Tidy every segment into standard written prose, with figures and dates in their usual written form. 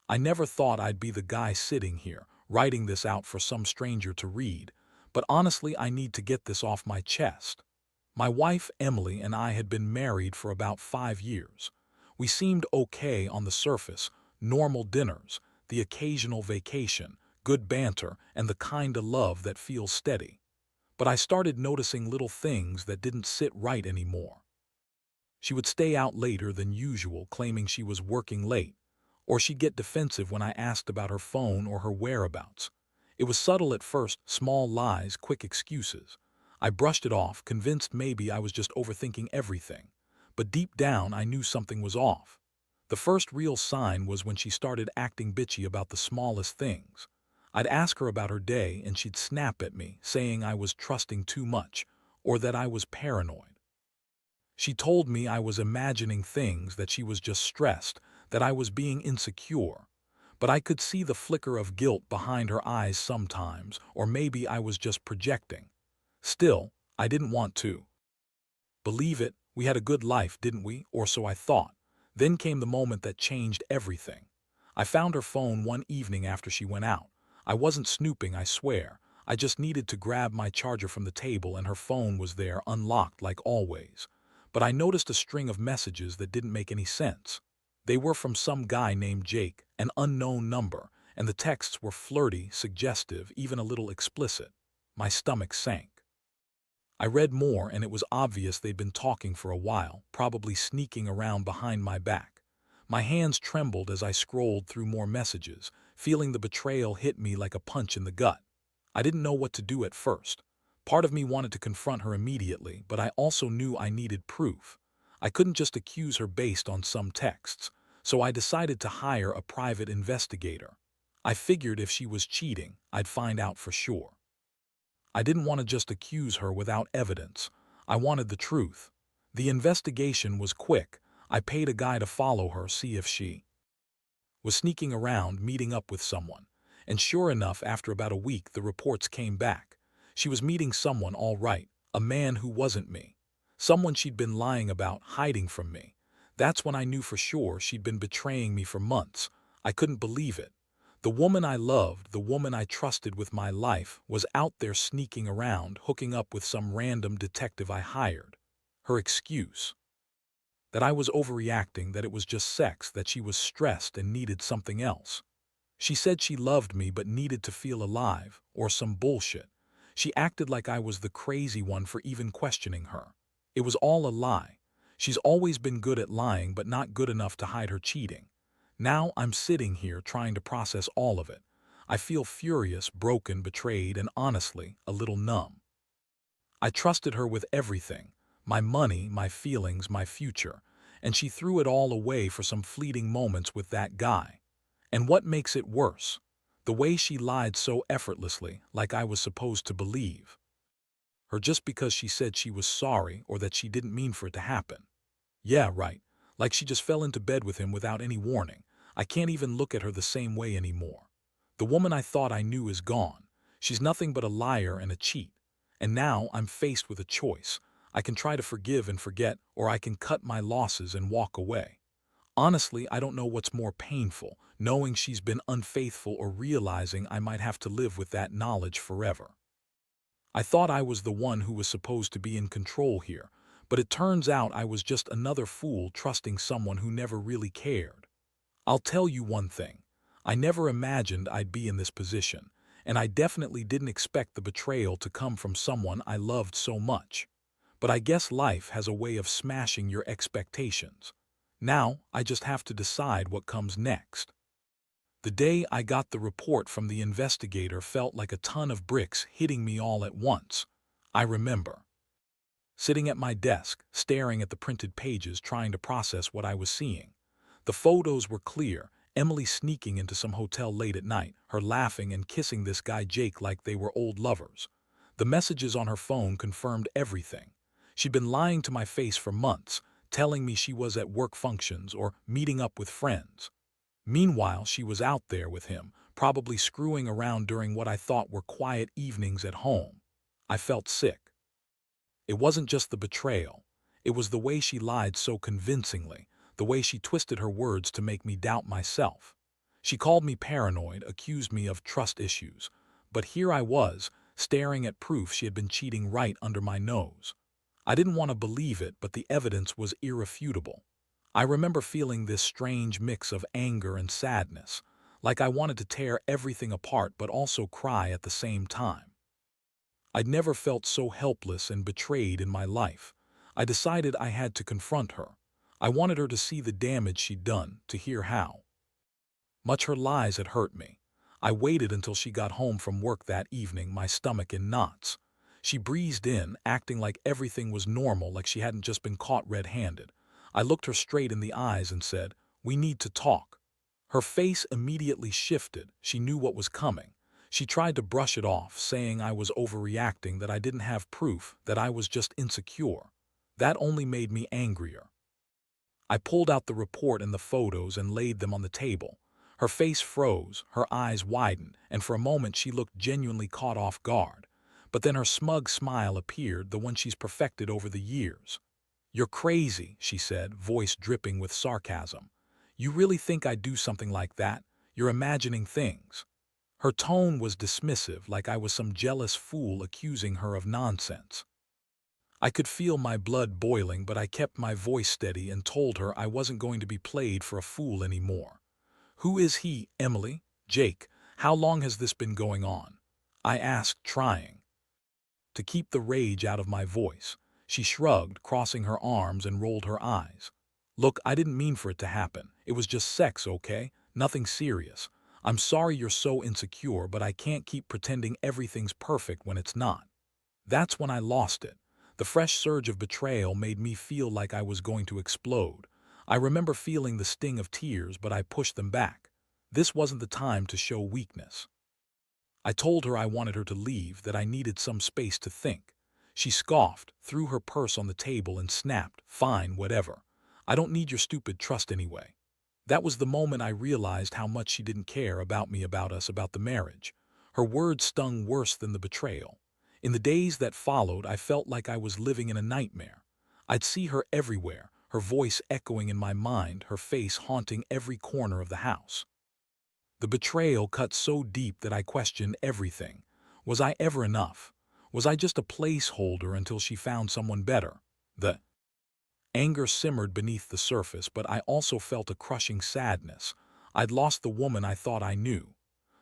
I never thought I'd be the guy sitting here, writing this out for some stranger to read, but honestly I need to get this off my chest. My wife, Emily, and I had been married for about 5 years. We seemed okay on the surface, normal dinners, the occasional vacation, good banter, and the kind of love that feels steady. But I started noticing little things that didn't sit right anymore. She would stay out later than usual, claiming she was working late, or she'd get defensive when I asked about her phone or her whereabouts. It was subtle at first, small lies, quick excuses. I brushed it off, convinced maybe I was just overthinking everything. But deep down, I knew something was off. The first real sign was when she started acting bitchy about the smallest things. I'd ask her about her day and she'd snap at me, saying I was trusting too much, or that I was paranoid. She told me I was imagining things, that she was just stressed, that I was being insecure. But I could see the flicker of guilt behind her eyes sometimes, or maybe I was just projecting. Still, I didn't want to believe it. We had a good life, didn't we? Or so I thought. Then came the moment that changed everything. I found her phone one evening after she went out. I wasn't snooping, I swear. I just needed to grab my charger from the table and her phone was there, unlocked like always. But I noticed a string of messages that didn't make any sense. They were from some guy named Jake, an unknown number, and the texts were flirty, suggestive, even a little explicit. My stomach sank. I read more and it was obvious they'd been talking for a while, probably sneaking around behind my back. My hands trembled as I scrolled through more messages, feeling the betrayal hit me like a punch in the gut. I didn't know what to do at first. Part of me wanted to confront her immediately, but I also knew I needed proof. I couldn't just accuse her based on some texts, so I decided to hire a private investigator. I figured if she was cheating, I'd find out for sure. I didn't want to just accuse her without evidence. I wanted the truth. The investigation was quick. I paid a guy to follow her, see if she was sneaking around, meeting up with someone. And sure enough, after about a week, the reports came back. She was meeting someone, all right, a man who wasn't me. Someone she'd been lying about, hiding from me. That's when I knew for sure she'd been betraying me for months. I couldn't believe it. The woman I loved, the woman I trusted with my life, was out there sneaking around, hooking up with some random detective I hired. Her excuse: that I was overreacting, that it was just sex, that she was stressed and needed something else. She said she loved me but needed to feel alive, or some bullshit. She acted like I was the crazy one for even questioning her. It was all a lie. She's always been good at lying but not good enough to hide her cheating. Now I'm sitting here trying to process all of it. I feel furious, broken, betrayed, and honestly, a little numb. I trusted her with everything, my money, my feelings, my future, and she threw it all away for some fleeting moments with that guy. And what makes it worse? The way she lied so effortlessly, like I was supposed to believe her just because she said she was sorry or that she didn't mean for it to happen. Yeah, right. Like she just fell into bed with him without any warning. I can't even look at her the same way anymore. The woman I thought I knew is gone. She's nothing but a liar and a cheat. And now I'm faced with a choice. I can try to forgive and forget, or I can cut my losses and walk away. Honestly, I don't know what's more painful, knowing she's been unfaithful or realizing I might have to live with that knowledge forever. I thought I was the one who was supposed to be in control here, but it turns out I was just another fool trusting someone who never really cared. I'll tell you one thing. I never imagined I'd be in this position, and I definitely didn't expect the betrayal to come from someone I loved so much. But I guess life has a way of smashing your expectations. Now, I just have to decide what comes next. The day I got the report from the investigator felt like a ton of bricks hitting me all at once. I remember sitting at my desk, staring at the printed pages, trying to process what I was seeing. The photos were clear: Emily sneaking into some hotel late at night, her laughing and kissing this guy Jake like they were old lovers. The messages on her phone confirmed everything. She'd been lying to my face for months, telling me she was at work functions or meeting up with friends. Meanwhile, she was out there with him, probably screwing around during what I thought were quiet evenings at home. I felt sick. It wasn't just the betrayal. It was the way she lied so convincingly, the way she twisted her words to make me doubt myself. She called me paranoid, accused me of trust issues. But here I was, staring at proof she had been cheating right under my nose. I didn't want to believe it, but the evidence was irrefutable. I remember feeling this strange mix of anger and sadness, like I wanted to tear everything apart but also cry at the same time. I'd never felt so helpless and betrayed in my life. I decided I had to confront her. I wanted her to see the damage she'd done, to hear how much her lies had hurt me. I waited until she got home from work that evening, my stomach in knots. She breezed in, acting like everything was normal, like she hadn't just been caught red-handed. I looked her straight in the eyes and said, "We need to talk." Her face immediately shifted. She knew what was coming. She tried to brush it off, saying I was overreacting, that I didn't have proof, that I was just insecure. That only made me angrier. I pulled out the report and the photos and laid them on the table. Her face froze, her eyes widened, and for a moment she looked genuinely caught off guard. But then her smug smile appeared, the one she's perfected over the years. "You're crazy," she said, voice dripping with sarcasm. "You really think I'd do something like that? You're imagining things." Her tone was dismissive, like I was some jealous fool accusing her of nonsense. I could feel my blood boiling, but I kept my voice steady and told her I wasn't going to be played for a fool anymore. "Who is he, Emily?" "Jake. How long has this been going on?" I asked, trying to keep the rage out of my voice. She shrugged, crossing her arms, and rolled her eyes. "Look, I didn't mean for it to happen. It was just sex, okay? Nothing serious. I'm sorry you're so insecure, but I can't keep pretending everything's perfect when it's not." That's when I lost it. The fresh surge of betrayal made me feel like I was going to explode. I remember feeling the sting of tears, but I pushed them back. This wasn't the time to show weakness. I told her I wanted her to leave, that I needed some space to think. She scoffed, threw her purse on the table, and snapped, "Fine, whatever. I don't need your stupid trust anyway." That was the moment I realized how much she didn't care about me, about us, about the marriage. Her words stung worse than the betrayal. In the days that followed, I felt like I was living in a nightmare. I'd see her everywhere, her voice echoing in my mind, her face haunting every corner of the house. The betrayal cut so deep that I questioned everything. Was I ever enough? Was I just a placeholder until she found someone better? The anger simmered beneath the surface, but I also felt a crushing sadness. I'd lost the woman I thought I knew.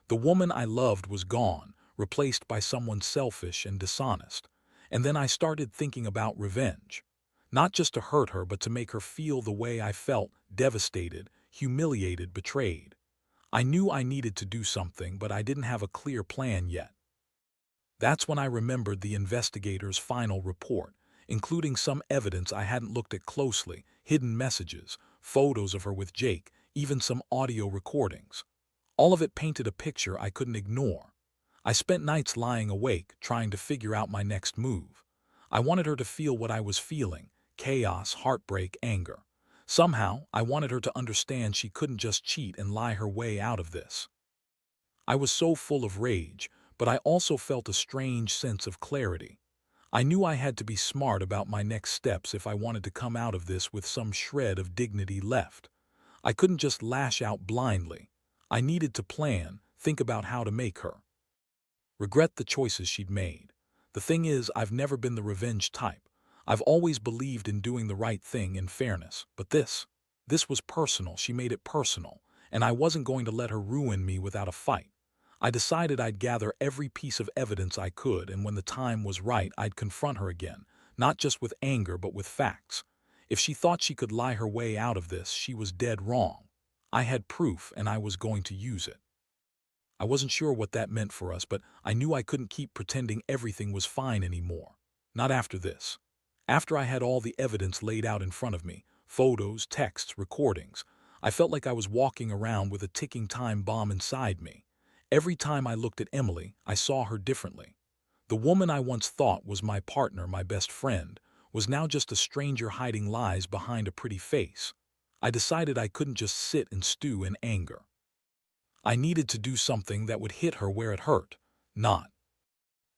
The woman I loved was gone, replaced by someone selfish and dishonest. And then I started thinking about revenge. Not just to hurt her, but to make her feel the way I felt, devastated, humiliated, betrayed. I knew I needed to do something, but I didn't have a clear plan yet. That's when I remembered the investigator's final report, including some evidence I hadn't looked at closely, hidden messages, photos of her with Jake, even some audio recordings. All of it painted a picture I couldn't ignore. I spent nights lying awake, trying to figure out my next move. I wanted her to feel what I was feeling: chaos, heartbreak, anger. Somehow, I wanted her to understand she couldn't just cheat and lie her way out of this. I was so full of rage, but I also felt a strange sense of clarity. I knew I had to be smart about my next steps if I wanted to come out of this with some shred of dignity left. I couldn't just lash out blindly. I needed to plan, think about how to make her regret the choices she'd made. The thing is, I've never been the revenge type. I've always believed in doing the right thing in fairness. But this was personal. She made it personal, and I wasn't going to let her ruin me without a fight. I decided I'd gather every piece of evidence I could, and when the time was right, I'd confront her again, not just with anger, but with facts. If she thought she could lie her way out of this, she was dead wrong. I had proof, and I was going to use it. I wasn't sure what that meant for us, but I knew I couldn't keep pretending everything was fine anymore. Not after this. After I had all the evidence laid out in front of me, photos, texts, recordings, I felt like I was walking around with a ticking time bomb inside me. Every time I looked at Emily, I saw her differently. The woman I once thought was my partner, my best friend, was now just a stranger hiding lies behind a pretty face. I decided I couldn't just sit and stew in anger. I needed to do something that would hit her where it hurt, not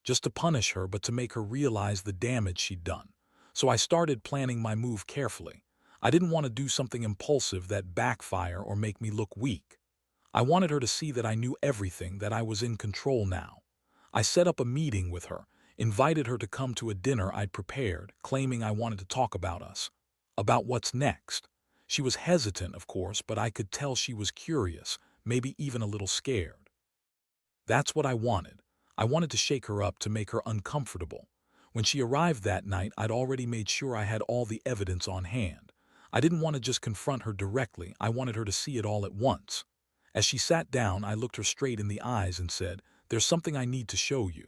just to punish her, but to make her realize the damage she'd done. So I started planning my move carefully. I didn't want to do something impulsive that backfire or make me look weak. I wanted her to see that I knew everything, that I was in control now. I set up a meeting with her, invited her to come to a dinner I'd prepared, claiming I wanted to talk about us, about what's next. She was hesitant, of course, but I could tell she was curious, maybe even a little scared. That's what I wanted. I wanted to shake her up, to make her uncomfortable. When she arrived that night, I'd already made sure I had all the evidence on hand. I didn't want to just confront her directly, I wanted her to see it all at once. As she sat down, I looked her straight in the eyes and said, "There's something I need to show you."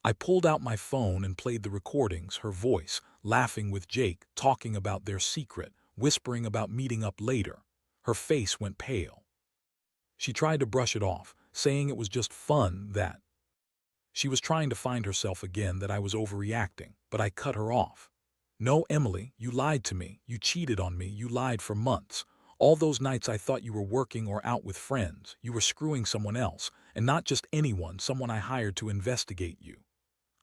I pulled out my phone and played the recordings, her voice, laughing with Jake, talking about their secret, whispering about meeting up later. Her face went pale. She tried to brush it off, saying it was just fun, that she was trying to find herself again, that I was overreacting, but I cut her off. "No, Emily, you lied to me. You cheated on me. You lied for months. All those nights I thought you were working or out with friends. You were screwing someone else, and not just anyone, someone I hired to investigate you."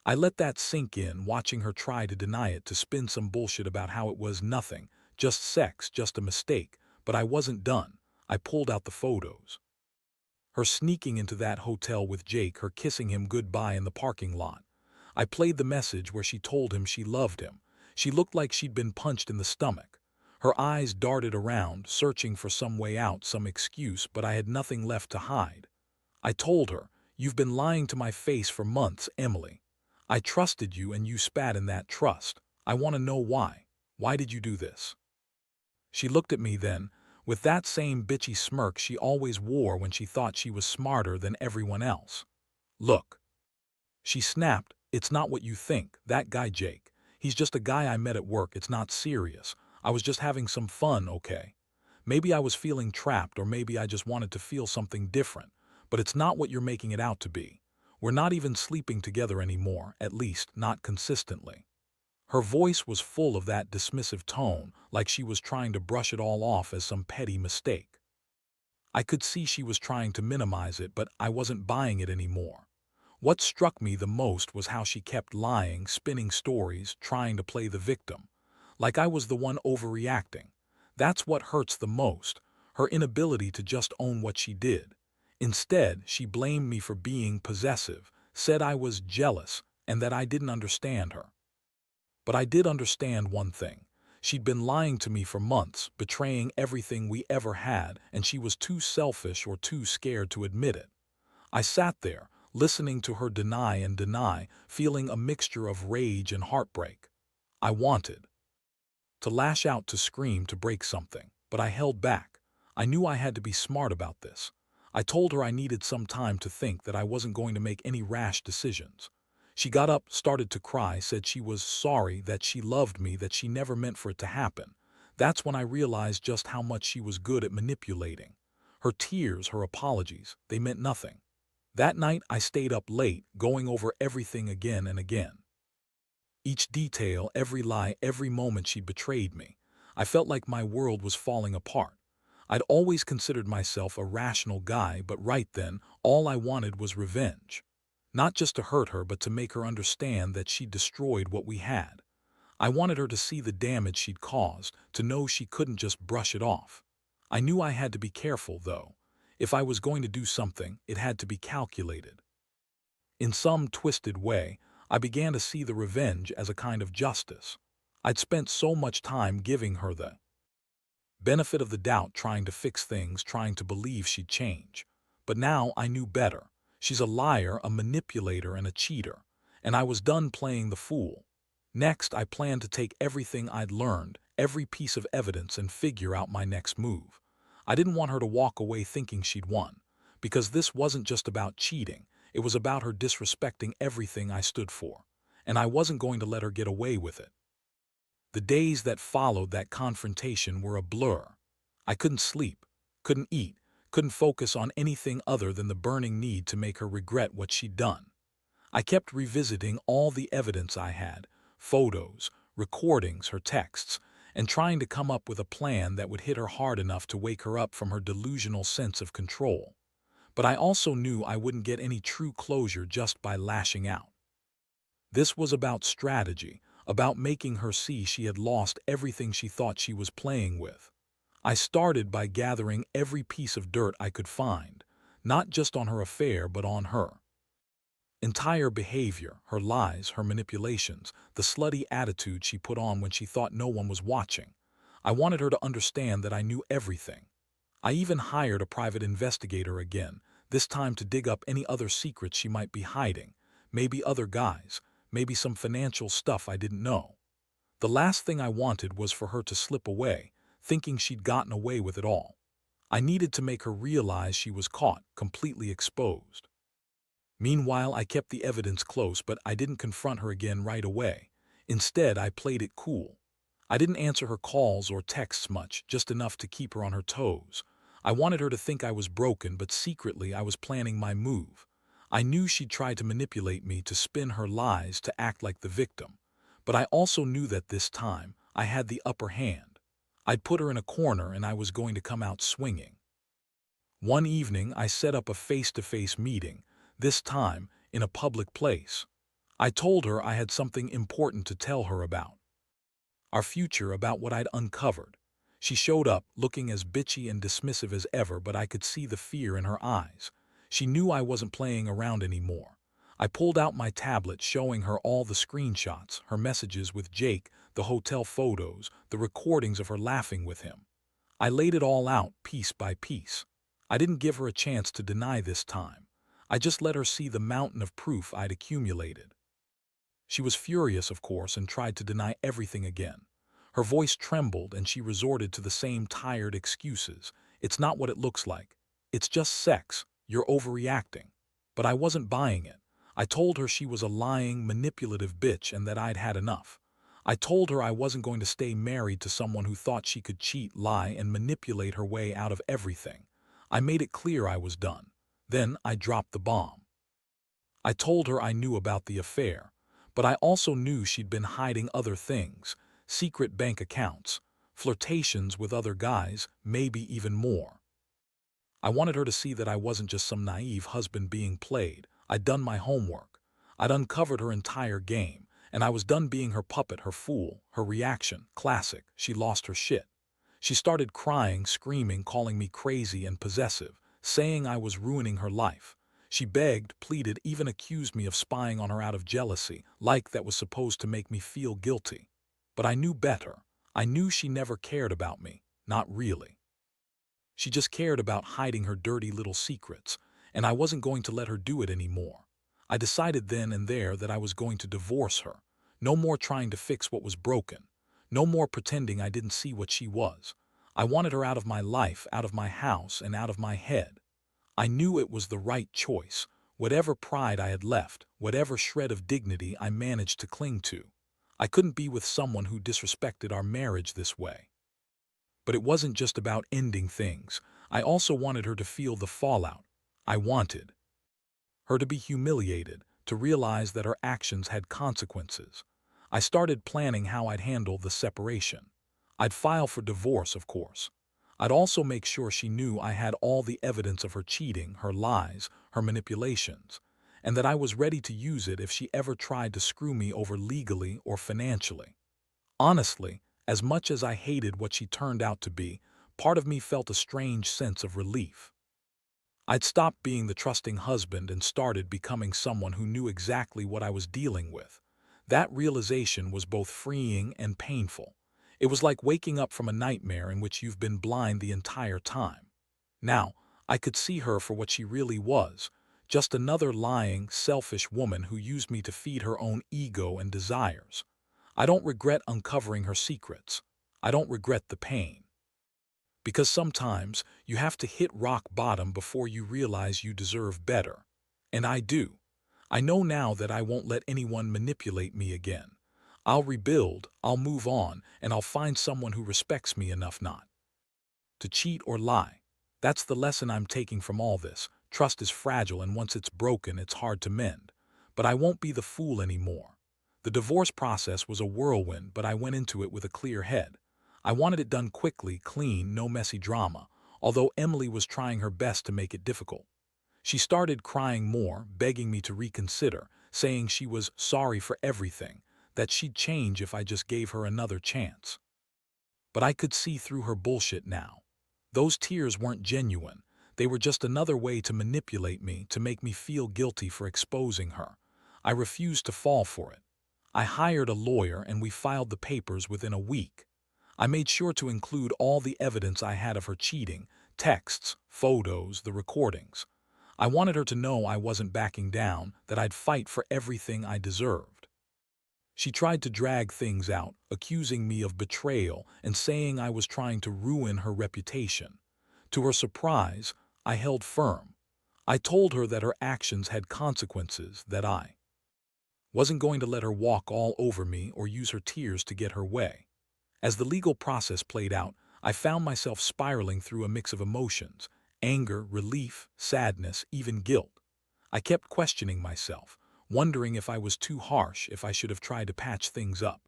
I let that sink in, watching her try to deny it, to spin some bullshit about how it was nothing, just sex, just a mistake. But I wasn't done. I pulled out the photos. Her sneaking into that hotel with Jake, her kissing him goodbye in the parking lot. I played the message where she told him she loved him. She looked like she'd been punched in the stomach. Her eyes darted around, searching for some way out, some excuse, but I had nothing left to hide. I told her, "You've been lying to my face for months, Emily. I trusted you and you spat in that trust. I want to know why. Why did you do this?" She looked at me then, with that same bitchy smirk she always wore when she thought she was smarter than everyone else. "Look," she snapped, "it's not what you think. That guy Jake, he's just a guy I met at work. It's not serious. I was just having some fun, okay? Maybe I was feeling trapped, or maybe I just wanted to feel something different. But it's not what you're making it out to be. We're not even sleeping together anymore, at least not consistently." Her voice was full of that dismissive tone, like she was trying to brush it all off as some petty mistake. I could see she was trying to minimize it, but I wasn't buying it anymore. What struck me the most was how she kept lying, spinning stories, trying to play the victim. Like I was the one overreacting. That's what hurts the most, her inability to just own what she did. Instead, she blamed me for being possessive, said I was jealous, and that I didn't understand her. But I did understand one thing. She'd been lying to me for months, betraying everything we ever had, and she was too selfish or too scared to admit it. I sat there, listening to her deny and deny, feeling a mixture of rage and heartbreak. I wanted to lash out, to scream, to break something, but I held back. I knew I had to be smart about this. I told her I needed some time to think, that I wasn't going to make any rash decisions. She got up, started to cry, said she was sorry, that she loved me, that she never meant for it to happen. That's when I realized just how much she was good at manipulating. Her tears, her apologies, they meant nothing. That night I stayed up late, going over everything again and again. Each detail, every lie, every moment she betrayed me. I felt like my world was falling apart. I'd always considered myself a rational guy, but right then, all I wanted was revenge. Not just to hurt her, but to make her understand that she'd destroyed what we had. I wanted her to see the damage she'd caused, to know she couldn't just brush it off. I knew I had to be careful, though. If I was going to do something, it had to be calculated. In some twisted way, I began to see the revenge as a kind of justice. I'd spent so much time giving her the benefit of the doubt, trying to fix things, trying to believe she'd change. But now I knew better. She's a liar, a manipulator, and a cheater. And I was done playing the fool. Next, I planned to take everything I'd learned, every piece of evidence, and figure out my next move. I didn't want her to walk away thinking she'd won. Because this wasn't just about cheating. It was about her disrespecting everything I stood for. And I wasn't going to let her get away with it. The days that followed that confrontation were a blur. I couldn't sleep, couldn't eat, couldn't focus on anything other than the burning need to make her regret what she'd done. I kept revisiting all the evidence I had, photos, recordings, her texts, and trying to come up with a plan that would hit her hard enough to wake her up from her delusional sense of control. But I also knew I wouldn't get any true closure just by lashing out. This was about strategy, about making her see she had lost everything she thought she was playing with. I started by gathering every piece of dirt I could find, not just on her affair but on her entire behavior, her lies, her manipulations, the slutty attitude she put on when she thought no one was watching. I wanted her to understand that I knew everything. I even hired a private investigator again, this time to dig up any other secrets she might be hiding, maybe other guys, maybe some financial stuff I didn't know. The last thing I wanted was for her to slip away, thinking she'd gotten away with it all. I needed to make her realize she was caught, completely exposed. Meanwhile, I kept the evidence close, but I didn't confront her again right away. Instead, I played it cool. I didn't answer her calls or texts much, just enough to keep her on her toes. I wanted her to think I was broken, but secretly I was planning my move. I knew she'd try to manipulate me, to spin her lies, to act like the victim. But I also knew that this time, I had the upper hand. I'd put her in a corner and I was going to come out swinging. One evening, I set up a face-to-face meeting, this time in a public place. I told her I had something important to tell her about our future, about what I'd uncovered. She showed up, looking as bitchy and dismissive as ever, but I could see the fear in her eyes. She knew I wasn't playing around anymore. I pulled out my tablet, showing her all the screenshots, her messages with Jake, the hotel photos, the recordings of her laughing with him. I laid it all out, piece by piece. I didn't give her a chance to deny this time. I just let her see the mountain of proof I'd accumulated. She was furious, of course, and tried to deny everything again. Her voice trembled and she resorted to the same tired excuses. It's not what it looks like. It's just sex. You're overreacting. But I wasn't buying it. I told her she was a lying, manipulative bitch and that I'd had enough. I told her I wasn't going to stay married to someone who thought she could cheat, lie, and manipulate her way out of everything. I made it clear I was done. Then I dropped the bomb. I told her I knew about the affair, but I also knew she'd been hiding other things, secret bank accounts, flirtations with other guys, maybe even more. I wanted her to see that I wasn't just some naive husband being played. I'd done my homework. I'd uncovered her entire game, and I was done being her puppet, her fool. Her reaction, classic. She lost her shit. She started crying, screaming, calling me crazy and possessive, saying I was ruining her life. She begged, pleaded, even accused me of spying on her out of jealousy, like that was supposed to make me feel guilty. But I knew better. I knew she never cared about me. Not really. She just cared about hiding her dirty little secrets, and I wasn't going to let her do it anymore. I decided then and there that I was going to divorce her. No more trying to fix what was broken. No more pretending I didn't see what she was. I wanted her out of my life, out of my house, and out of my head. I knew it was the right choice, whatever pride I had left, whatever shred of dignity I managed to cling to. I couldn't be with someone who disrespected our marriage this way. But it wasn't just about ending things. I also wanted her to feel the fallout. I wanted her to be humiliated, to realize that her actions had consequences. I started planning how I'd handle the separation. I'd file for divorce, of course. I'd also make sure she knew I had all the evidence of her cheating, her lies, her manipulations, and that I was ready to use it if she ever tried to screw me over legally or financially. Honestly, as much as I hated what she turned out to be, part of me felt a strange sense of relief. I'd stopped being the trusting husband and started becoming someone who knew exactly what I was dealing with. That realization was both freeing and painful. It was like waking up from a nightmare in which you've been blind the entire time. Now, I could see her for what she really was, just another lying, selfish woman who used me to feed her own ego and desires. I don't regret uncovering her secrets. I don't regret the pain. Because sometimes you have to hit rock bottom before you realize you deserve better. And I do. I know now that I won't let anyone manipulate me again. I'll rebuild, I'll move on, and I'll find someone who respects me enough not to cheat or lie. That's the lesson I'm taking from all this. Trust is fragile, and once it's broken, it's hard to mend. But I won't be the fool anymore. The divorce process was a whirlwind, but I went into it with a clear head. I wanted it done quickly, clean, no messy drama, although Emily was trying her best to make it difficult. She started crying more, begging me to reconsider, saying she was sorry for everything, that she'd change if I just gave her another chance. but I could see through her bullshit now. Those tears weren't genuine. They were just another way to manipulate me, to make me feel guilty for exposing her. I refused to fall for it. I hired a lawyer and we filed the papers within a week. I made sure to include all the evidence I had of her cheating, texts, photos, the recordings. I wanted her to know I wasn't backing down, that I'd fight for everything I deserved. She tried to drag things out, accusing me of betrayal and saying I was trying to ruin her reputation. To her surprise, I held firm. I told her that her actions had consequences, that I wasn't going to let her walk all over me or use her tears to get her way. As the legal process played out, I found myself spiraling through a mix of emotions: anger, relief, sadness, even guilt. I kept questioning myself, wondering if I was too harsh, if I should have tried to patch things up.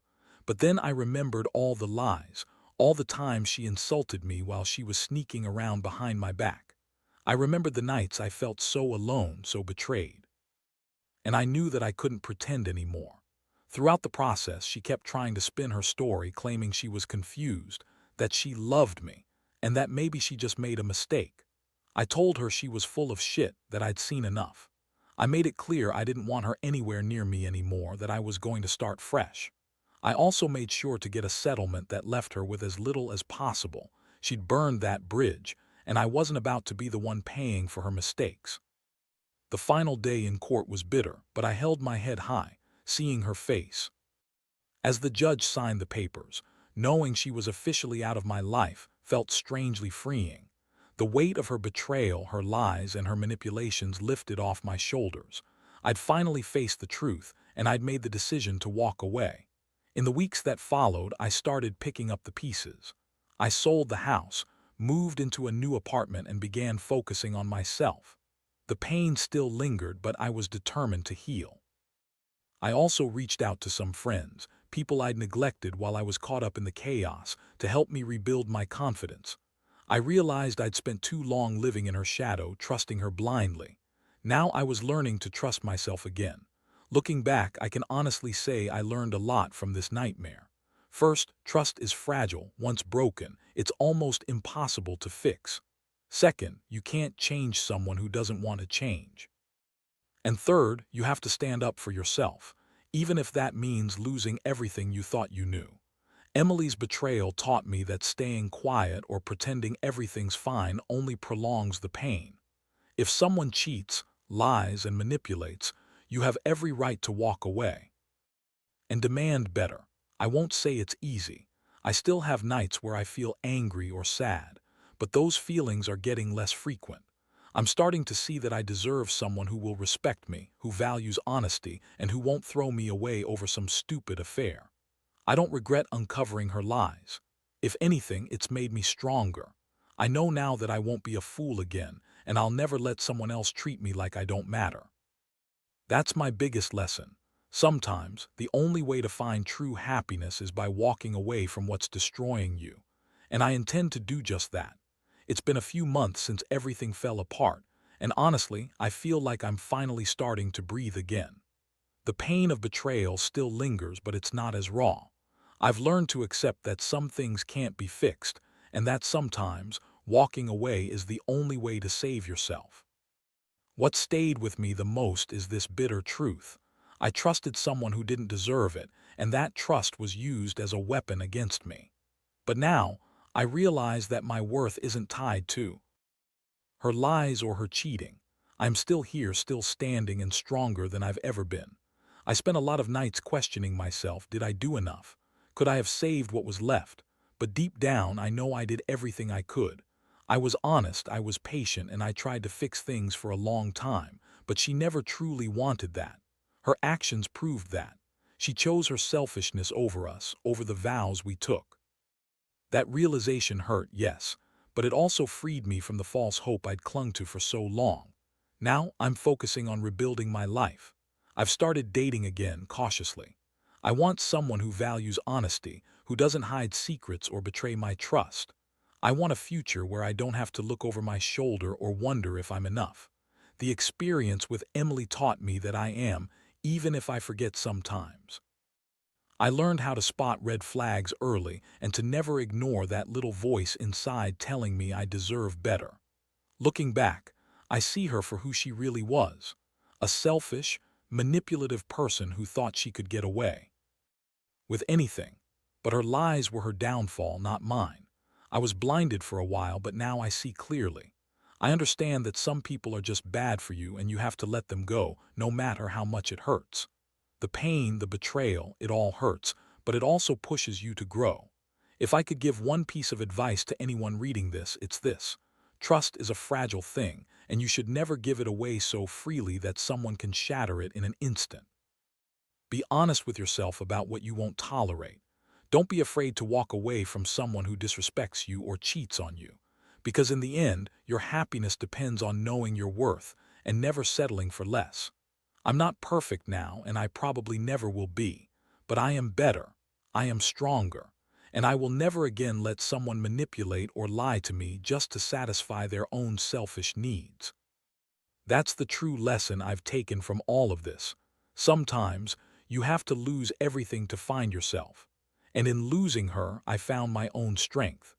But then I remembered all the lies, all the times she insulted me while she was sneaking around behind my back. I remembered the nights I felt so alone, so betrayed. And I knew that I couldn't pretend anymore. Throughout the process, she kept trying to spin her story, claiming she was confused, that she loved me, and that maybe she just made a mistake. I told her she was full of shit, that I'd seen enough. I made it clear I didn't want her anywhere near me anymore, that I was going to start fresh. I also made sure to get a settlement that left her with as little as possible. She'd burned that bridge, and I wasn't about to be the one paying for her mistakes. The final day in court was bitter, but I held my head high, seeing her face. As the judge signed the papers, knowing she was officially out of my life felt strangely freeing. The weight of her betrayal, her lies, and her manipulations lifted off my shoulders. I'd finally faced the truth, and I'd made the decision to walk away. In the weeks that followed, I started picking up the pieces. I sold the house, moved into a new apartment, and began focusing on myself. The pain still lingered, but I was determined to heal. I also reached out to some friends, people I'd neglected while I was caught up in the chaos, to help me rebuild my confidence. I realized I'd spent too long living in her shadow, trusting her blindly. Now I was learning to trust myself again. Looking back, I can honestly say I learned a lot from this nightmare. First, trust is fragile. Once broken, it's almost impossible to fix. Second, you can't change someone who doesn't want to change. And third, you have to stand up for yourself, even if that means losing everything you thought you knew. Emily's betrayal taught me that staying quiet or pretending everything's fine only prolongs the pain. If someone cheats, lies, and manipulates, you have every right to walk away and demand better. I won't say it's easy. I still have nights where I feel angry or sad, but those feelings are getting less frequent. I'm starting to see that I deserve someone who will respect me, who values honesty, and who won't throw me away over some stupid affair. I don't regret uncovering her lies. If anything, it's made me stronger. I know now that I won't be a fool again, and I'll never let someone else treat me like I don't matter. That's my biggest lesson. Sometimes, the only way to find true happiness is by walking away from what's destroying you. And I intend to do just that. It's been a few months since everything fell apart, and honestly, I feel like I'm finally starting to breathe again. The pain of betrayal still lingers, but it's not as raw. I've learned to accept that some things can't be fixed, and that sometimes walking away is the only way to save yourself. What stayed with me the most is this bitter truth. I trusted someone who didn't deserve it, and that trust was used as a weapon against me. But now, I realize that my worth isn't tied to her lies or her cheating. I'm still here, still standing and stronger than I've ever been. I spent a lot of nights questioning myself. Did I do enough? Could I have saved what was left? But deep down, I know I did everything I could. I was honest, I was patient, and I tried to fix things for a long time, but she never truly wanted that. Her actions proved that. She chose her selfishness over us, over the vows we took. That realization hurt, yes, but it also freed me from the false hope I'd clung to for so long. Now I'm focusing on rebuilding my life. I've started dating again, cautiously. I want someone who values honesty, who doesn't hide secrets or betray my trust. I want a future where I don't have to look over my shoulder or wonder if I'm enough. The experience with Emily taught me that I am, even if I forget sometimes. I learned how to spot red flags early and to never ignore that little voice inside telling me I deserve better. Looking back, I see her for who she really was, a selfish, manipulative person who thought she could get away with anything. But her lies were her downfall, not mine. I was blinded for a while, but now I see clearly. I understand that some people are just bad for you and you have to let them go, no matter how much it hurts. The pain, the betrayal, it all hurts, but it also pushes you to grow. If I could give one piece of advice to anyone reading this, it's this. Trust is a fragile thing, and you should never give it away so freely that someone can shatter it in an instant. Be honest with yourself about what you won't tolerate. Don't be afraid to walk away from someone who disrespects you or cheats on you. Because in the end, your happiness depends on knowing your worth and never settling for less. I'm not perfect now, and I probably never will be. But I am better. I am stronger. And I will never again let someone manipulate or lie to me just to satisfy their own selfish needs. That's the true lesson I've taken from all of this. Sometimes, you have to lose everything to find yourself. And in losing her, I found my own strength.